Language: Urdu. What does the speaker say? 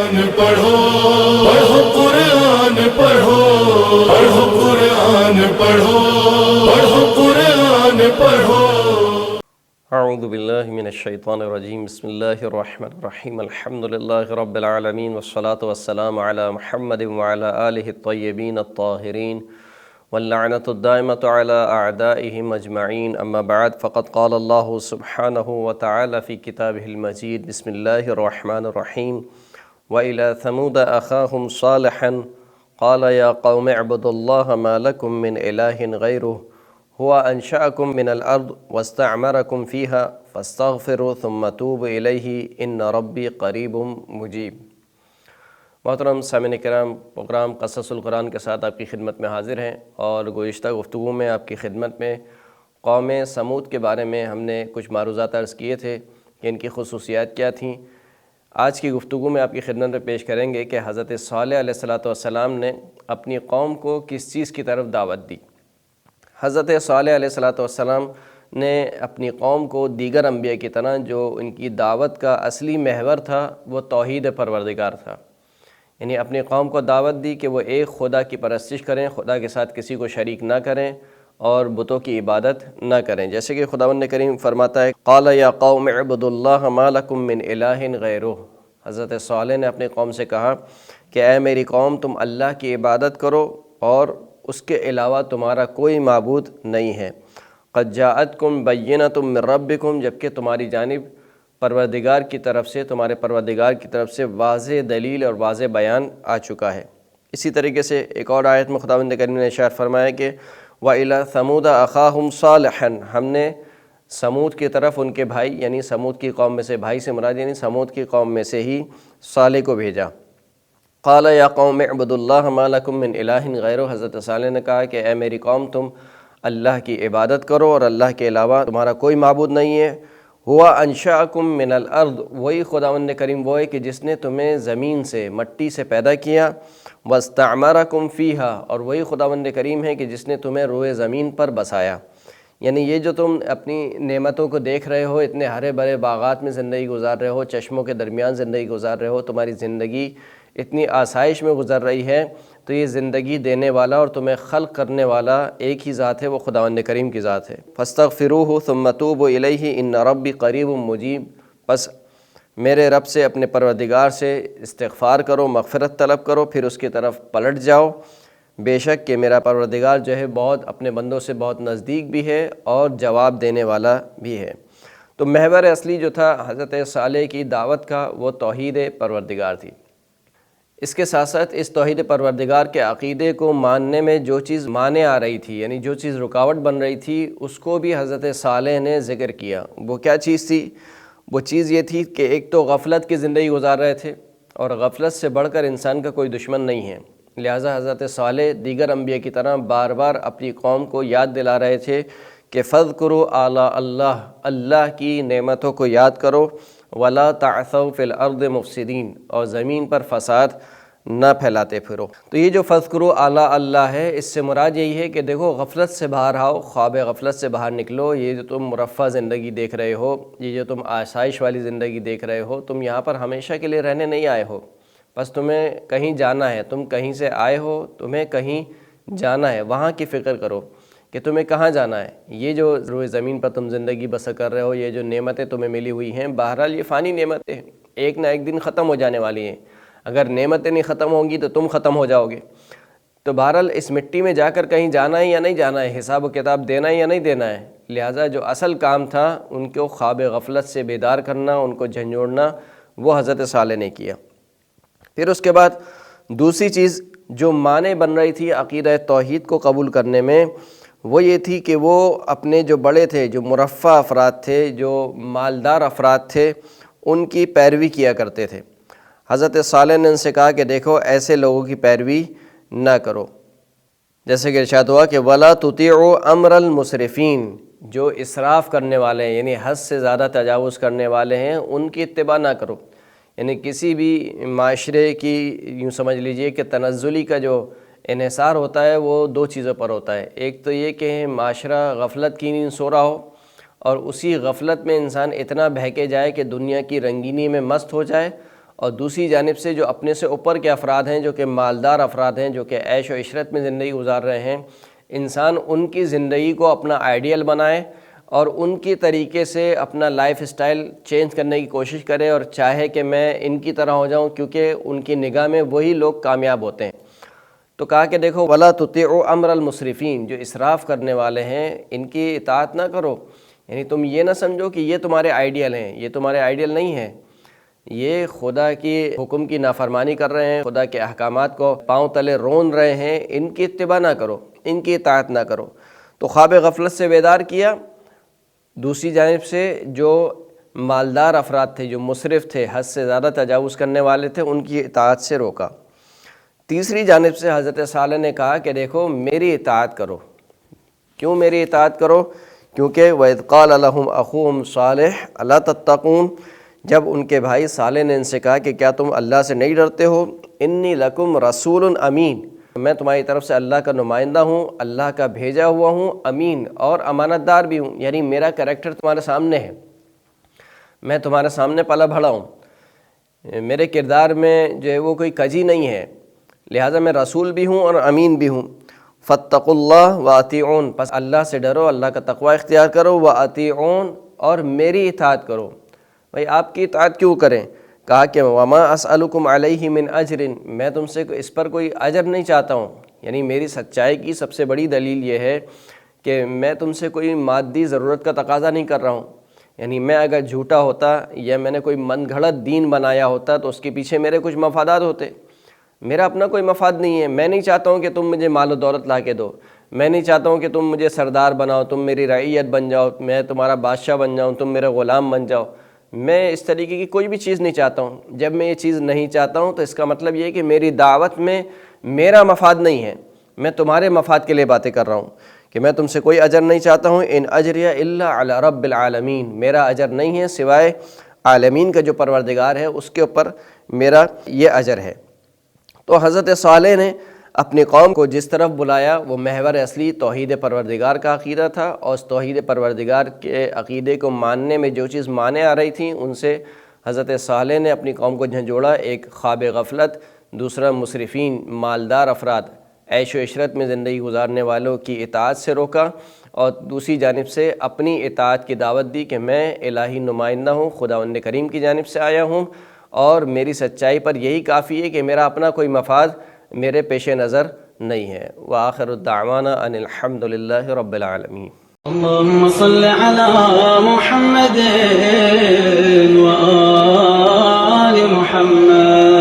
پڑھو پڑھو قرآن پڑھو پڑھو قرآن پڑھو پڑھو قرآن پڑھو۔ اعوذ باللہ من الشیطان الرجیم، بسم اللہ الرحمن الرحیم، الحمد للہ رب العالمین، والصلاة والسلام علی محمد وعلی آلہ الطیبین الطاہرین، واللعنۃ الدائمۃ علی اعدائہم اجمعین، اما بعد فقد قال اللہ سبحانہ وتعالی فی کتابہ المجید، بسم اللہ الرحمن الرحیم، وإلی ثمود اخاہم صالحا قال یا قوم اعبدوا اللہ ما لکم من الہ غیرہ ہوا انشأکم من الارض واستعمرکم فیہا فاستغفروا ثم توبوا الیہ ان ربی قریب مجیب۔ محترم سامعین کرام، پروگرام قصص القرآن کے ساتھ آپ کی خدمت میں حاضر ہیں، اور گزشتہ گفتگو میں آپ کی خدمت میں قوم سمود کے بارے میں ہم نے کچھ معروضات عرض کیے تھے کہ ان کی خصوصیات کیا تھیں۔ آج کی گفتگو میں آپ کی خدمت میں پیش کریں گے کہ حضرت صالح علیہ السلام نے اپنی قوم کو کس چیز کی طرف دعوت دی۔ حضرت صالح علیہ السلام نے اپنی قوم کو دیگر انبیاء کی طرح جو ان کی دعوت کا اصلی محور تھا وہ توحید پروردگار تھا، یعنی اپنی قوم کو دعوت دی کہ وہ ایک خدا کی پرستش کریں، خدا کے ساتھ کسی کو شریک نہ کریں اور بتوں کی عبادت نہ کریں، جیسے کہ خداوند کریم فرماتا ہے قال یا قوم اعبدوا اللہ ما لکم من الہ غیرہ۔ حضرت صالح نے اپنی قوم سے کہا کہ اے میری قوم، تم اللہ کی عبادت کرو اور اس کے علاوہ تمہارا کوئی معبود نہیں ہے۔ قد جاءتکم بینۃ من ربکم، جبکہ تمہاری جانب پروردگار کی طرف سے، تمہارے پروردگار کی طرف سے واضح دلیل اور واضح بیان آ چکا ہے۔ اسی طریقے سے ایک اور آیت میں خداوند کریم نے ارشاد فرمایا کہ وَإِلَىٰ ثَمُودَ أَخَاهُمْ صَالِحًا، ہم نے سمود کی طرف ان کے بھائی، یعنی سمود کی قوم میں سے، بھائی سے مراد یعنی سمود کی قوم میں سے ہی صالح کو بھیجا۔ قال یا قوم اعبدوا اللہ ما لکم من الہ غیرہ، حضرت صالح نے کہا کہ اے میری قوم، تم اللہ کی عبادت کرو اور اللہ کے علاوہ تمہارا کوئی معبود نہیں ہے۔ ہوا انشأکم من الارض، وہی خداوند کریم وہ ہے کہ جس نے تمہیں زمین سے، مٹی سے پیدا کیا، واستعمرکم فیہا، اور وہی خداوند کریم ہے کہ جس نے تمہیں روئے زمین پر بسایا۔ یعنی یہ جو تم اپنی نعمتوں کو دیکھ رہے ہو، اتنے ہرے بھرے باغات میں زندگی گزار رہے ہو، چشموں کے درمیان زندگی گزار رہے ہو، تمہاری زندگی اتنی آسائش میں گزر رہی ہے، تو یہ زندگی دینے والا اور تمہیں خلق کرنے والا ایک ہی ذات ہے، وہ خداوند کریم کی ذات ہے۔ فاستغفروہ ثم توبوا الیہ ان ربی قریب مجیب، پس میرے رب سے، اپنے پروردگار سے استغفار کرو، مغفرت طلب کرو، پھر اس کی طرف پلٹ جاؤ، بے شک کہ میرا پروردگار جو ہے بہت اپنے بندوں سے بہت نزدیک بھی ہے اور جواب دینے والا بھی ہے۔ تو محور اصلی جو تھا حضرت صالح کی دعوت کا وہ توحید پروردگار تھی۔ اس کے ساتھ ساتھ اس توحید پروردگار کے عقیدے کو ماننے میں جو چیز مانے آ رہی تھی، یعنی جو چیز رکاوٹ بن رہی تھی، اس کو بھی حضرت صالح نے ذکر کیا۔ وہ کیا چیز تھی؟ وہ چیز یہ تھی کہ ایک تو غفلت کی زندگی گزار رہے تھے، اور غفلت سے بڑھ کر انسان کا کوئی دشمن نہیں ہے، لہٰذا حضرت صالح دیگر انبیاء کی طرح بار بار اپنی قوم کو یاد دلا رہے تھے کہ فاذکروا آلاء اللہ، اللہ کی نعمتوں کو یاد کرو، ولا تعثوا فی الارض مفسدین، اور زمین پر فساد نہ پھیلاتے پھرو۔ تو یہ جو فاذکروا آلاء اللہ ہے، اس سے مراد یہی ہے کہ دیکھو غفلت سے باہر آؤ، خواب غفلت سے باہر نکلو۔ یہ جو تم مرفہ زندگی دیکھ رہے ہو، یہ جو تم آسائش والی زندگی دیکھ رہے ہو، تم یہاں پر ہمیشہ کے لیے رہنے نہیں آئے ہو، بس تمہیں کہیں جانا ہے، تم کہیں سے آئے ہو، تمہیں کہیں جانا ہے، وہاں کی فکر کرو کہ تمہیں کہاں جانا ہے۔ یہ جو روئے زمین پر تم زندگی بسر کر رہے ہو، یہ جو نعمتیں تمہیں ملی ہوئی ہیں، بہرحال یہ فانی نعمتیں ہیں، ایک نہ ایک دن ختم ہو جانے والی ہیں۔ اگر نعمتیں نہیں ختم ہوں گی تو تم ختم ہو جاؤ گے۔ تو بہرحال اس مٹی میں جا کر کہیں جانا ہے یا نہیں جانا ہے، حساب و کتاب دینا ہے یا نہیں دینا ہے، لہٰذا جو اصل کام تھا ان کو خواب غفلت سے بیدار کرنا، ان کو جھنجھوڑنا، وہ حضرت صالح نے کیا۔ پھر اس کے بعد دوسری چیز جو مانع بن رہی تھی عقیدہ توحید کو قبول کرنے میں، وہ یہ تھی کہ وہ اپنے جو بڑے تھے، جو مرفہ افراد تھے، جو مالدار افراد تھے، ان کی پیروی کیا کرتے تھے۔ حضرت صالح نے ان سے کہا کہ دیکھو ایسے لوگوں کی پیروی نہ کرو، جیسے کہ ارشاد ہوا کہ وَلَا تُطِيعُوا أَمْرَ الْمُسْرِفِينَ، جو اسراف کرنے والے ہیں، یعنی حد سے زیادہ تجاوز کرنے والے ہیں، ان کی اتباع نہ کرو۔ یعنی کسی بھی معاشرے کی یوں سمجھ لیجئے کہ تنزلی کا جو انحصار ہوتا ہے وہ دو چیزوں پر ہوتا ہے۔ ایک تو یہ کہ معاشرہ غفلت کی نیند سو رہا ہو، اور اسی غفلت میں انسان اتنا بہکے جائے کہ دنیا کی رنگینی میں مست ہو جائے، اور دوسری جانب سے جو اپنے سے اوپر کے افراد ہیں، جو کہ مالدار افراد ہیں، جو کہ عیش و عشرت میں زندگی گزار رہے ہیں، انسان ان کی زندگی کو اپنا آئیڈیل بنائے اور ان کی طریقے سے اپنا لائف اسٹائل چینج کرنے کی کوشش کرے اور چاہے کہ میں ان کی طرح ہو جاؤں، کیونکہ ان کی نگاہ میں وہی لوگ کامیاب ہوتے ہیں۔ تو کہا کہ دیکھو وَلَا تُطِيعُوا أَمْرَ الْمُسْرِفِينَ، جو اسراف کرنے والے ہیں ان کی اطاعت نہ کرو، یعنی تم یہ نہ سمجھو کہ یہ تمہارے آئیڈیل ہیں، یہ تمہارے آئیڈیل نہیں ہیں، یہ خدا کی حکم کی نافرمانی کر رہے ہیں، خدا کے احکامات کو پاؤں تلے رون رہے ہیں، ان کی اتباع نہ کرو، ان کی اطاعت نہ کرو۔ تو خواب غفلت سے بیدار کیا۔ دوسری جانب سے جو مالدار افراد تھے، جو مسرف تھے، حد سے زیادہ تجاوز کرنے والے تھے، ان کی اطاعت سے روکا۔ تیسری جانب سے حضرت صالح نے کہا کہ دیکھو میری اطاعت کرو۔ کیوں میری اطاعت کرو؟ کیونکہ وَإِذْ قَالَ لَهُمْ أَخُوهُمْ صَالِحٌ أَلَا تَتَّقُونَ، جب ان کے بھائی صالح نے ان سے کہا کہ کیا تم اللہ سے نہیں ڈرتے ہو؟ انی لکم رسول امین، میں تمہاری طرف سے اللہ کا نمائندہ ہوں، اللہ کا بھیجا ہوا ہوں، امین اور امانت دار بھی ہوں، یعنی میرا کریکٹر تمہارے سامنے ہے، میں تمہارے سامنے پلا بڑھا ہوں، میرے کردار میں جو ہے وہ کوئی کجی نہیں ہے، لہٰذا میں رسول بھی ہوں اور امین بھی ہوں۔ فاتقوا اللہ واطیعون، پس اللہ سے ڈرو، اللہ کا تقوی اختیار کرو، واطیعون اور میری اطاعت کرو۔ بھائی آپ کی اطاعت کیوں کریں؟ کہا کہ وما اسألکم علیہ من اجر، میں تم سے اس پر کوئی اجر نہیں چاہتا ہوں، یعنی میری سچائی کی سب سے بڑی دلیل یہ ہے کہ میں تم سے کوئی مادی ضرورت کا تقاضا نہیں کر رہا ہوں، یعنی میں اگر جھوٹا ہوتا یا میں نے کوئی من گھڑت دین بنایا ہوتا تو اس کے پیچھے میرے کچھ مفادات ہوتے، میرا اپنا کوئی مفاد نہیں ہے۔ میں نہیں چاہتا ہوں کہ تم مجھے مال و دولت لا کے دو، میں نہیں چاہتا ہوں کہ تم مجھے سردار بناؤ، تم میری رعیت بن جاؤ، میں تمہارا بادشاہ بن جاؤں، تم میرے غلام بن جاؤ، میں اس طریقے کی کوئی بھی چیز نہیں چاہتا ہوں۔ جب میں یہ چیز نہیں چاہتا ہوں تو اس کا مطلب یہ ہے کہ میری دعوت میں میرا مفاد نہیں ہے، میں تمہارے مفاد کے لیے باتیں کر رہا ہوں کہ میں تم سے کوئی اجر نہیں چاہتا ہوں۔ ان اجریہ الا علی رب العالمین، میرا اجر نہیں ہے سوائے عالمین کا جو پروردگار ہے اس کے اوپر میرا یہ اجر ہے۔ تو حضرت صالح نے اپنی قوم کو جس طرف بلایا وہ محور اصلی توحید پروردگار کا عقیدہ تھا، اور اس توحید پروردگار کے عقیدے کو ماننے میں جو چیز مانے آ رہی تھیں ان سے حضرت صالح نے اپنی قوم کو جھنجھوڑا۔ ایک خواب غفلت، دوسرا مسرفین مالدار افراد عیش و عشرت میں زندگی گزارنے والوں کی اطاعت سے روکا، اور دوسری جانب سے اپنی اطاعت کی دعوت دی کہ میں الہی نمائندہ ہوں، خداوند کریم کی جانب سے آیا ہوں، اور میری سچائی پر یہی کافی ہے کہ میرا اپنا کوئی مفاد میرے پیش نظر نہیں ہے۔ وآخر الدعوانا ان الحمد للہ رب العالمین۔ اللهم صل على محمد وآل محمد